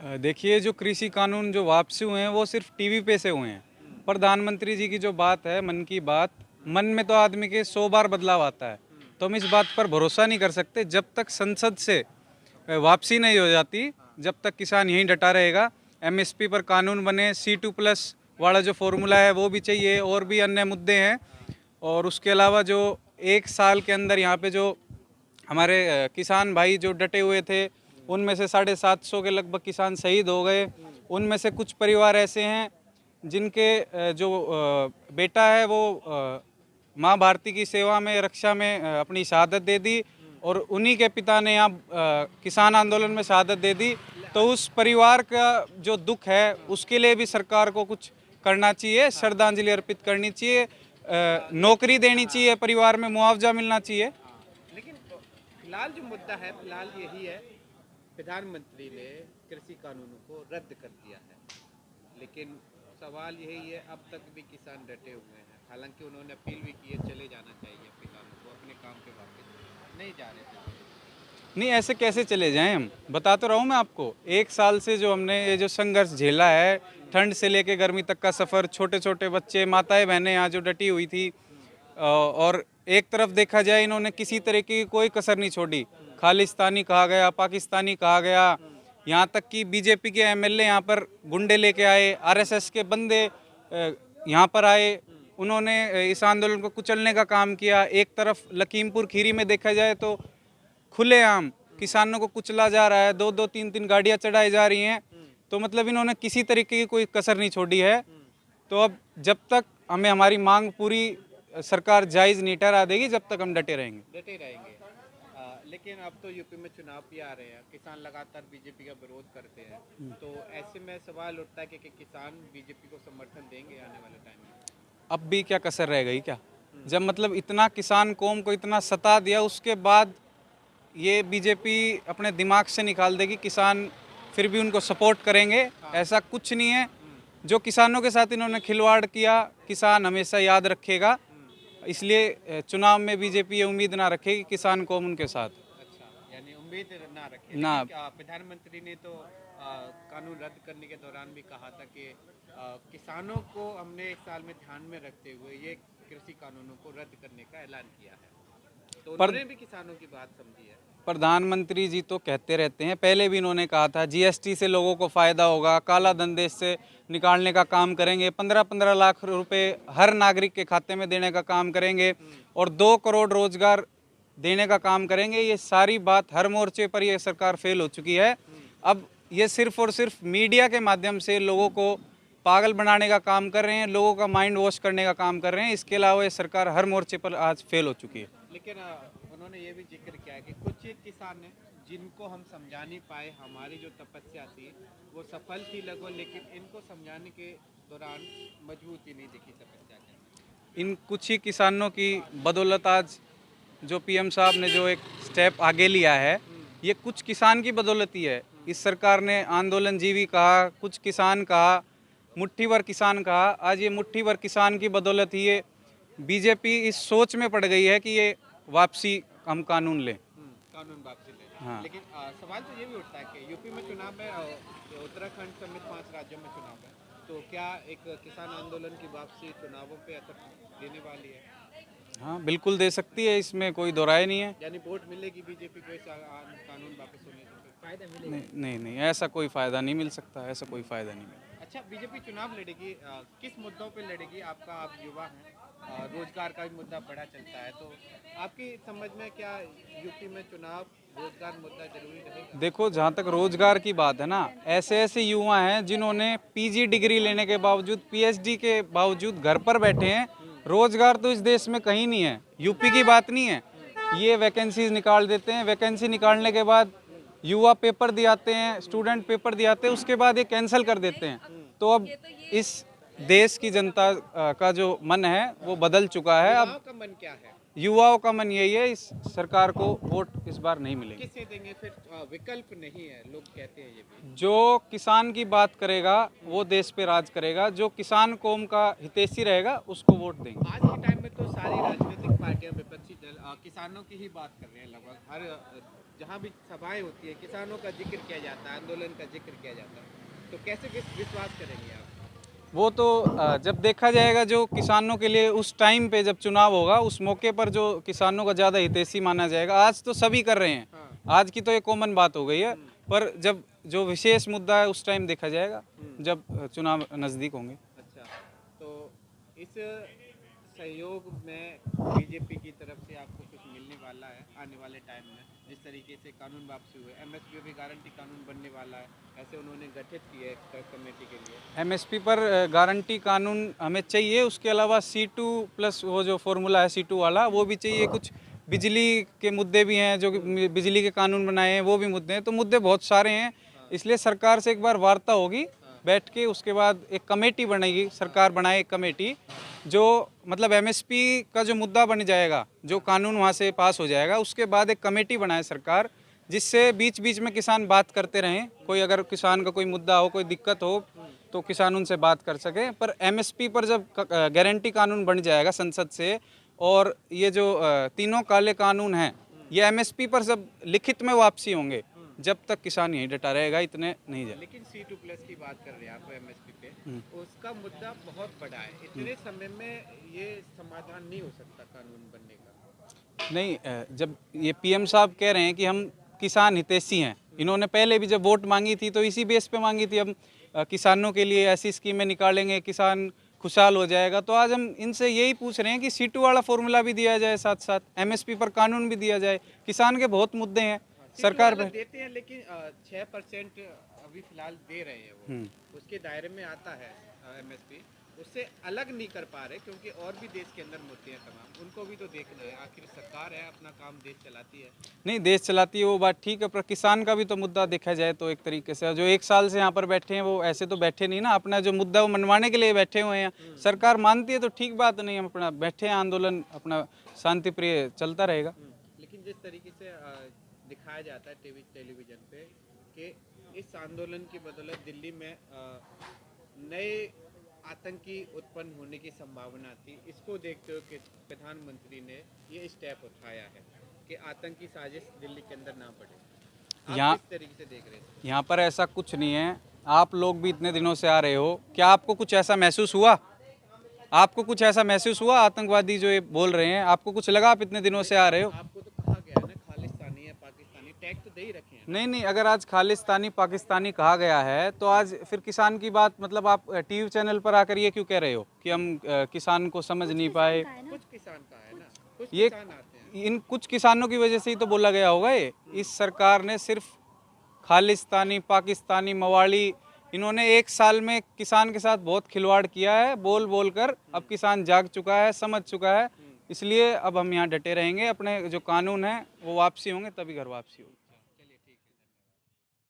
देखिए, जो कृषि कानून जो वापसी हुए हैं वो सिर्फ टीवी पे से हुए हैं। प्रधानमंत्री जी की जो बात है, मन की बात, मन में तो आदमी के 100 बार बदलाव आता है। तो हम इस बात पर भरोसा नहीं कर सकते। जब तक संसद से वापसी नहीं हो जाती, जब तक किसान यहीं डटा रहेगा। एमएसपी पर कानून बने, C2+ वाला जो फॉर्मूला है वो भी चाहिए, और भी अन्य मुद्दे हैं। और उसके अलावा जो 1 साल के अंदर यहाँ पे जो हमारे किसान भाई जो डटे हुए थे, उनमें से 750 के लगभग किसान शहीद हो गए। उनमें से कुछ परिवार ऐसे हैं जिनके जो बेटा है वो माँ भारती की सेवा में, रक्षा में अपनी शहादत दे दी, और उन्हीं के पिता ने यहाँ किसान आंदोलन में शहादत दे दी। तो उस परिवार का जो दुख है उसके लिए भी सरकार को कुछ करना चाहिए, श्रद्धांजलि अर्पित करनी चाहिए, नौकरी देनी चाहिए, परिवार में मुआवजा मिलना चाहिए। लेकिन फिलहाल जो मुद्दा है, फिलहाल यही है, प्रधानमंत्री ने कृषि कानूनों को रद्द कर दिया है, लेकिन सवाल यही है, अब तक भी किसान डटे हुए हैं। हालांकि उन्होंने अपील भी की है, चले जाना चाहिए किसानों को अपने काम पे वापस, नहीं जा रहे थे। नहीं, ऐसे कैसे चले जाएं हम? बता तो रहा हूँ मैं आपको। 1 साल से जो हमने ये जो संघर्ष झेला है, ठंड से लेके गर्मी तक का सफ़र, छोटे छोटे बच्चे, माताएं बहनें यहाँ जो डटी हुई थी, और एक तरफ देखा जाए इन्होंने किसी तरीके की कोई कसर नहीं छोड़ी। खालिस्तानी कहा गया, पाकिस्तानी कहा गया, यहाँ तक कि बीजेपी के एमएलए यहाँ पर गुंडे लेके आए, आरएसएस के बंदे यहाँ पर आए, उन्होंने इस आंदोलन को कुचलने का काम किया। एक तरफ लखीमपुर खीरी में देखा जाए तो खुलेआम किसानों को कुचला जा रहा है, 2-2, 3-3 गाड़ियाँ चढ़ाई जा रही हैं। तो मतलब इन्होंने किसी तरीके की कोई कसर नहीं छोड़ी है। तो अब जब तक हमें हमारी मांग पूरी सरकार जायज़ नहीं ठहरा देगी, जब तक हम डटे रहेंगे। लेकिन अब तो यूपी में चुनाव भी आ रहे हैं, किसान लगातार बीजेपी का विरोध करते हैं, तो ऐसे में सवाल उठता है कि किसान बीजेपी को समर्थन देंगे आने वाले टाइम में? अब भी क्या कसर रह गई क्या? जब मतलब इतना किसान कौम को इतना सता दिया, उसके बाद ये बीजेपी अपने दिमाग से निकाल देगी किसान फिर भी उनको सपोर्ट करेंगे, ऐसा कुछ नहीं है। जो किसानों के साथ इन्होंने खिलवाड़ किया, किसान हमेशा याद रखेगा। इसलिए चुनाव में बीजेपी ये उम्मीद ना रखेगी किसान कौम उनके साथ। अच्छा, यानी उम्मीद ना रखें। ना। प्रधानमंत्री ने तो कानून रद्द करने के दौरान भी कहा था कि किसानों को हमने 1 साल में ध्यान में रखते हुए ये कृषि कानूनों को रद्द करने का ऐलान किया है, तो उन्होंने भी किसानों की बात समझी है। प्रधानमंत्री जी तो कहते रहते हैं, पहले भी इन्होंने कहा था जीएसटी से लोगों को फ़ायदा होगा, काला धन देश से निकालने का काम करेंगे, 15-15 लाख रुपए हर नागरिक के खाते में देने का काम करेंगे, और 2 करोड़ रोजगार देने का काम करेंगे। ये सारी बात हर मोर्चे पर ये सरकार फेल हो चुकी है। अब ये सिर्फ और सिर्फ मीडिया के माध्यम से लोगों को पागल बनाने का काम कर रहे हैं, लोगों का माइंड वॉश करने का काम कर रहे हैं। इसके अलावा ये सरकार हर मोर्चे पर आज फेल हो चुकी है। लेकिन उन्होंने ये भी जिक्र किया है कि कुछ एक किसान हैं जिनको हम समझा नहीं पाए, हमारी जो तपस्या थी वो सफल थी लगभग, लेकिन इनको समझाने के दौरान मजबूती नहीं दिखी तपस्या के। इन कुछ ही किसानों की बदौलत आज जो पीएम साहब ने जो एक स्टेप आगे लिया है, ये कुछ किसान की बदौलत ही है। इस सरकार ने आंदोलन जीवी कहा, कुछ किसान कहा, मुट्ठी भर किसान कहा। आज ये मुट्ठी भर किसान की बदौलत ही ये बीजेपी इस सोच में पड़ गई है कि ये वापसी हम कानून लें। कानून वापसी ले। हाँ। लेकिन सवाल तो ये भी उठता है कि यूपी में चुनाव है, उत्तराखंड समेत 5 राज्यों में चुनाव है, तो क्या एक किसान आंदोलन की वापसी चुनावों पे असर देने वाली है? हाँ, बिल्कुल दे सकती है, इसमें कोई दो राय नहीं है। यानी वोट मिलेगी बीजेपी को इस कानून वापस होने से, फायदा मिलेगा? नहीं, ऐसा कोई फ़ायदा नहीं मिल सकता, ऐसा कोई फ़ायदा नहीं मिलेगा। अच्छा, बीजेपी चुनाव लड़ेगी, किस मुद्दों पे लड़ेगी? आप युवा हैं, रोजगार का भी मुद्दा बड़ा चलता है, तो आपकी समझ में क्या यूपी में चुनाव रोजगार मुद्दा जरूरी रहेगा? देखो, जहाँ तक रोजगार की बात है ना, ऐसे ऐसे युवा हैं जिन्होंने पीजी डिग्री लेने के बावजूद, पीएचडी के बावजूद घर पर बैठे हैं। रोजगार तो इस देश में कहीं नहीं है, यूपी की बात नहीं है। ये वैकेंसीज निकाल देते हैं, वैकेंसी निकालने के बाद युवा पेपर दियाते हैं, स्टूडेंट पेपर दियाते हैं, उसके बाद ये कैंसिल कर देते हैं। तो अब इस देश की जनता का जो मन है वो बदल चुका है। अब युवाओं का मन क्या है? युवाओं का मन यही है, इस सरकार को वोट इस बार नहीं मिलेंगे। किसे देंगे फिर? विकल्प नहीं है, लोग कहते हैं ये भी। जो किसान की बात करेगा वो देश पे राज करेगा, जो किसान कौम का हितैषी रहेगा उसको वोट देंगे। आज के टाइम में तो सारी राजनीतिक पार्टियां, विपक्षी दल किसानों की ही बात कर रहे हैं, लगभग हर जहाँ भी सभाएं होती है किसानों का जिक्र किया जाता है, आंदोलन का जिक्र किया जाता है, तो कैसे विश्वास करेंगे आप? वो तो जब देखा जाएगा जो किसानों के लिए उस टाइम पे जब चुनाव होगा उस मौके पर जो किसानों का ज़्यादा हितैषी माना जाएगा। आज तो सभी कर रहे हैं, हाँ। आज की तो एक कॉमन बात हो गई है, पर जब जो विशेष मुद्दा है उस टाइम देखा जाएगा जब चुनाव नज़दीक होंगे। अच्छा, तो इस सहयोग में बीजेपी की तरफ से आपको कुछ मिलने वाला है आने वाले टाइम में? जिस तरीके से कानून वापसी हुए, एमएसपी भी गारंटी कानून बनने वाला है, ऐसे उन्होंने गठित किया है कमेटी के लिए। एमएसपी पर गारंटी कानून हमें चाहिए, उसके अलावा C2 प्लस वो जो फॉर्मूला है C2 वाला वो भी चाहिए। कुछ बिजली के मुद्दे भी हैं, जो कि बिजली के कानून बनाए हैं वो भी मुद्दे हैं, तो मुद्दे बहुत सारे हैं। इसलिए सरकार से एक बार वार्ता होगी बैठ के, उसके बाद एक कमेटी बनेगी, सरकार बनाए एक कमेटी जो मतलब एमएसपी का जो मुद्दा बन जाएगा, जो कानून वहाँ से पास हो जाएगा, उसके बाद एक कमेटी बनाए सरकार, जिससे बीच बीच में किसान बात करते रहें। कोई अगर किसान का कोई मुद्दा हो, कोई दिक्कत हो तो किसान उनसे बात कर सके। पर एमएसपी पर जब गारंटी कानून बन जाएगा संसद से, और ये जो तीनों काले कानून हैं ये एमएसपी पर जब लिखित में वापसी होंगे, जब तक किसान यहीं डटा रहेगा, इतने नहीं जाए। लेकिन C2+ की बात कर रहे हैं आप एमएसपी पे, उसका मुद्दा बहुत बड़ा है, इतने समय में ये समाधान नहीं हो सकता कानून बनने का। नहीं, जब ये पीएम साहब कह रहे हैं कि हम किसान हितैषी हैं, इन्होंने पहले भी जब वोट मांगी थी तो इसी बेस पे मांगी थी, हम किसानों के लिए ऐसी स्कीमें निकालेंगे, किसान खुशहाल हो जाएगा। तो आज हम इनसे यही पूछ रहे हैं कि C2 वाला फॉर्मूला भी दिया जाए, साथ साथ एमएसपी पर कानून भी दिया जाए। किसान के बहुत मुद्दे हैं, सरकार पे देते हैं, लेकिन 6% अभी फिलहाल दे रहे हैं वो, उसके दायरे में आता है एमएसपी, उससे अलग नहीं कर पा रहे, क्योंकि और भी देश के अंदर मुद्दे हैं तमाम, उनको भी तो देखना है। आखिर सरकार है, अपना काम देश चलाती है। नहीं, देश चलाती है वो बात ठीक है, पर किसान का भी तो मुद्दा देखा जाए तो एक तरीके से जो 1 साल से यहाँ पर बैठे हैं वो ऐसे तो बैठे नहीं ना, अपना जो मुद्दा वो मनवाने के लिए बैठे हुए हैं। सरकार मानती है तो ठीक बात नहीं, हम अपना बैठे हैं, आंदोलन अपना शांति प्रिय चलता रहेगा। लेकिन जिस तरीके से दिखाया जाता है टेलीविजन पे कि इस आंदोलन की बदौलत दिल्ली में नए आतंकी उत्पन्न होने की संभावना थी, इसको देखते हुए कि प्रधानमंत्री ने ये स्टेप उठाया है कि आतंकी साजिश दिल्ली के अंदर ना बढ़े। आप यहाँ किस तरीके से देख रहे हैं? यहाँ पर ऐसा कुछ नहीं है, आप लोग भी इतने दिनों से आ रहे हो, क्या आपको कुछ ऐसा महसूस हुआ? आपको कुछ ऐसा महसूस हुआ आतंकवादी जो ये बोल रहे हैं, आपको कुछ लगा? आप इतने दिनों से आ रहे हो। आपको तो कहा गया है ना खालिस्तानी है, पाकिस्तानी, टैग तो दे ही रखे हैं। नहीं नहीं, अगर आज खालिस्तानी पाकिस्तानी कहा गया है तो आज फिर किसान की बात, मतलब आप टीवी चैनल पर आकर ये क्यों कह रहे हो कि हम किसान को समझ नहीं पाए? कुछ किसान का है ना, कुछ ये किसान आते हैं। इन कुछ किसानों की वजह से ही तो बोला गया होगा ये। इस सरकार ने सिर्फ खालिस्तानी, पाकिस्तानी, मवाली, इन्होंने 1 साल में किसान के साथ बहुत खिलवाड़ किया है, बोल बोल कर। अब किसान जाग चुका है, समझ चुका है, इसलिए अब हम यहाँ डटे रहेंगे। अपने जो कानून है वो वापसी होंगे, तभी घर वापसी होगी।